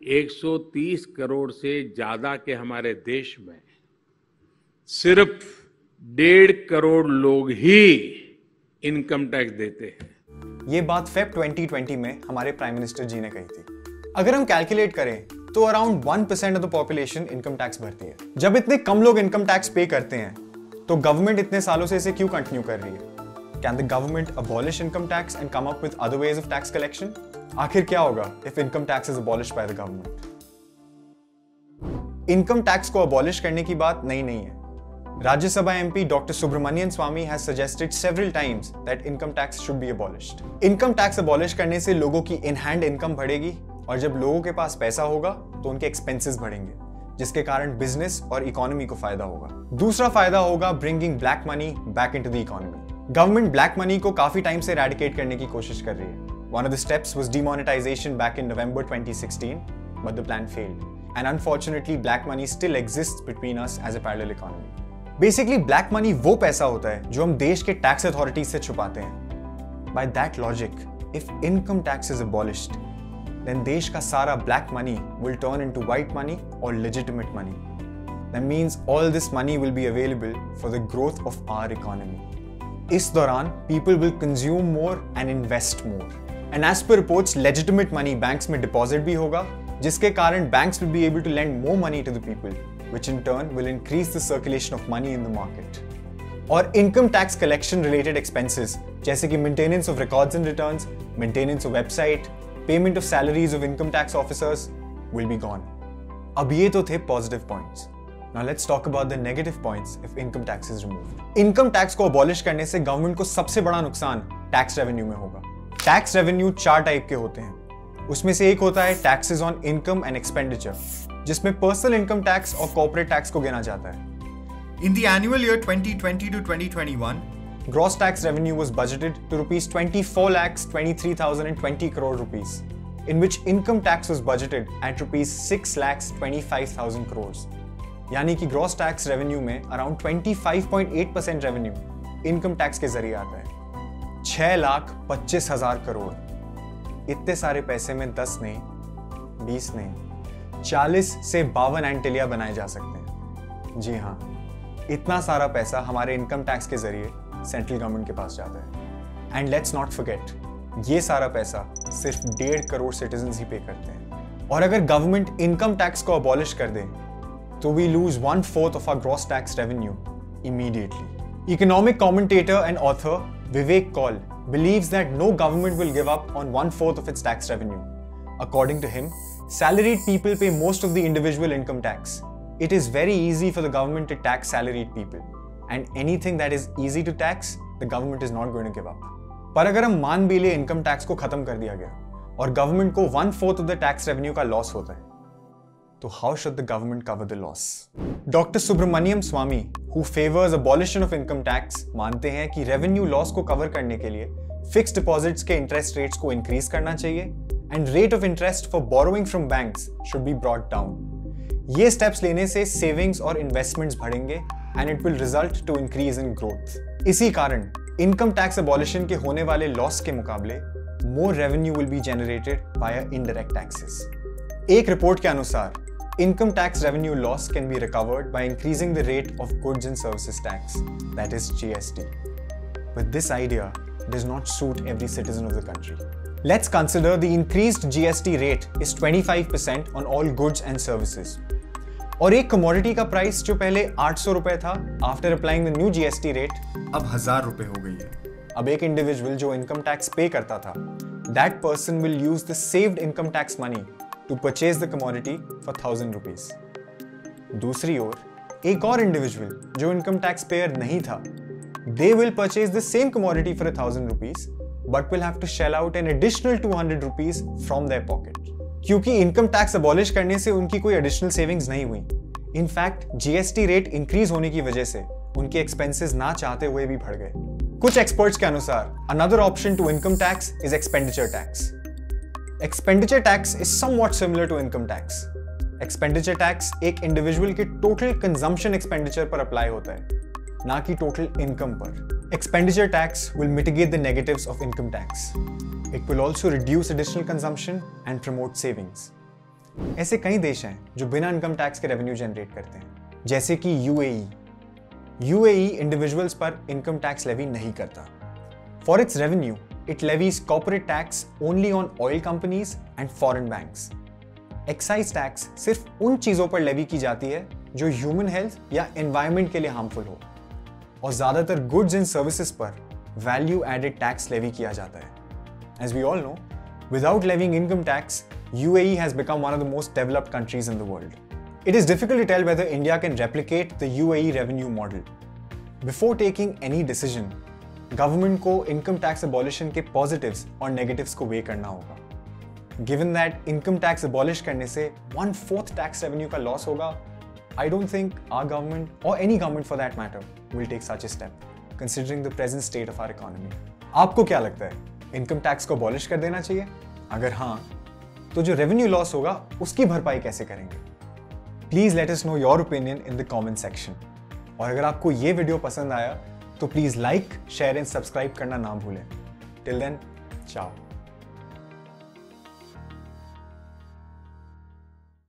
130 करोड़ से ज्यादा के हमारे देश में सिर्फ 1.5 करोड़ लोग ही इनकम टैक्स देते हैं। ये बात फेब 2020 में हमारे प्राइम मिनिस्टर जी ने कही थी। अगर हम कैलकुलेट करें तो around 1% of the population income tax भरती है। जब इतने कम लोग इनकम टैक्स पे करते हैं तो गवर्नमेंट इतने सालों से इसे क्यों कंटिन्यू कर रही है? Can the government abolish income tax and come up with other ways of tax collection? आखिर क्या होगा if income tax is abolished by the government? Income tax को अबॉलिश करने की बात नई नहीं है। Rajya Sabha MP doctor Subramaniam Swami has suggested several times that income tax should be abolished. Income tax abolish करने से लोगों की इन हैंड इनकम बढ़ेगी और जब लोगों के पास पैसा होगा तो उनके एक्सपेंसेस बढ़ेंगे, जिसके कारण बिजनेस और इकोनॉमी को फायदा होगा। दूसरा फायदा होगा bringing black money back into the economy. Government black money को काफी टाइम से एरेडिकेट करने की कोशिश कर रही है। One of the steps was demonetization back in November 2016, but the plan failed. And unfortunately, black money still exists between us as a parallel economy. Basically black money वो पैसा होता है जो हम देश के टैक्स अथॉरिटीज से छुपाते हैं। By that logic, if income tax is abolished, then देश का सारा black money will turn into white money और legitimate money. That means all this money will be available for the growth of our economy. इस दौरान people will consume more and invest more. And as per reports, legitimate money banks में deposit भी होगा, जिसके कारण banks will be able to lend more money to the people, which in turn will increase the circulation of money in the market. और income tax collection related expenses जैसे कि maintenance of records and returns, maintenance of website, payment of salaries of income tax officers will be gone. अब ये तो थे positive points. Now let's talk about the negative points if income tax is removed. Income tax को abolish करने से government को सबसे बड़ा नुकसान tax revenue में होगा। Tax revenue 4 टाइप के होते हैं। उसमें से एक होता है taxes on income and expenditure, जिसमें पर्सनल इनकम टैक्स और कॉर्पोरेट टैक्स को गिना जाता है। In the annual year 2020 to 2021, gross tax revenue was budgeted to rupees 24,23,020 crore rupees, in which income tax was budgeted at rupees 6,25,000 crores. यानी कि gross tax revenue में around 25.8% revenue income tax के जरिए आता है। 6,25,000 करोड़। इतने सारे पैसे में 10 नहीं, 20 नहीं, 40 से 52 एंटिलिया बनाए जा सकते हैं। जी हाँ, इतना सारा पैसा हमारे इनकम टैक्स के जरिए सेंट्रल गवर्नमेंट के पास जाता है। एंड लेट्स नॉट फॉरगेट, ये सारा पैसा सिर्फ 1.5 करोड़ सिटीजंस ही पे करते हैं। और अगर गवर्नमेंट इनकम टैक्स को अबॉलिश कर दे तो we lose 1/4 of our gross tax revenue immediately. Economic commentator and author Vivek Kaul believes that no government will give up on 1/4 of its tax revenue. According to him, salaried people pay most of the individual income tax. It is very easy for the government to tax salaried people. And anything that is easy to tax, the government is not going to give up. पर अगर हम मान भी ले income tax को खत्म कर दिया गया और गवर्नमेंट को 1/4 of the tax revenue का लॉस होता है, तो how should the government cover the loss? Dr. Subramaniam Swamy, who favors abolition of income tax, मानते हैं कि रेवेन्यू लॉस को कवर करने के लिए फिक्स्ड डिपॉजिट्स के इंटरेस्ट रेट्स को इंक्रीज करना चाहिए and rate of interest for borrowing from banks should be brought down. ये स्टेप्स लेने से सेविंग्स और इन्वेस्टमेंट्स बढ़ेंगे and it will result to increase in growth. इसी कारण इनकम टैक्स अबॉलिशन के होने वाले लॉस के मुकाबले more revenue will be generated by indirect taxes. एक रिपोर्ट के अनुसार income tax revenue loss can be recovered by increasing the rate of goods and services tax, that is GST. But this idea does not suit every citizen of the country. Let's consider the increased GST rate is 25% on all goods and services. और एक commodity का price जो पहले 800 रुपए था, after applying the new GST rate, अब 1000 रुपए हो गई है। अब एक individual जो income tax pay करता था, that person will use the saved income tax money to purchase the commodity for 1,000 rupees. दूसरी ओर एक और इंडिविजुअल जो इनकम टैक्स पेयर नहीं था, they will purchase the same commodity for 1,000 rupees but will have to shell out an additional 200 rupees from their pocket. क्योंकि income tax abolish करने से उनकी कोई एडिशनल सेविंग्स नहीं हुई। इनफैक्ट जीएसटी रेट इंक्रीज होने की वजह से उनके एक्सपेंसेस ना चाहते हुए भी बढ़ गए। कुछ एक्सपर्ट्स के अनुसार another option to income tax is expenditure tax. Expenditure tax is somewhat similar to income tax. Expenditure tax एक इंडिविजुअल के टोटल कंजम्पशन एक्सपेंडिचर पर अप्लाई होता है, ना कि टोटल इनकम पर। Expenditure tax will mitigate the negatives of income tax. It will also reduce additional consumption and promote savings. ऐसे कई देश हैं जो बिना इनकम टैक्स के रेवेन्यू जनरेट करते हैं, जैसे कि यूएई इंडिविजुअल्स पर इनकम टैक्स लेवी नहीं करता। For its revenue it levies corporate tax only on oil companies and foreign banks. Excise tax सिर्फ उन चीजों पर लेवी की जाती है जो ह्यूमन हेल्थ या एनवायरनमेंट के लिए हार्मफुल हो, और ज्यादातर गुड्स एंड सर्विसेज पर वैल्यू एडेड टैक्स लेवी किया जाता है। As we all know, without levying income tax, UAE has become one of the most developed countries in the world. It is difficult to tell whether India can replicate the UAE revenue model. Before taking any decision, government को income tax abolition के positives और negatives को weigh करना होगा। Given that income tax abolish करने से 1/4 tax revenue का loss होगा, I don't think our government, or any government for that matter, will take such a step, considering the present state of our economy. आपको क्या लगता है? Income tax को abolish कर देना चाहिए? अगर हाँ, तो जो रेवेन्यू लॉस होगा उसकी भरपाई कैसे करेंगे? Please let us know your opinion in the comment section. और अगर आपको ये वीडियो पसंद आया तो please like, share and subscribe करना ना भूलें। टिल देन, चाओ।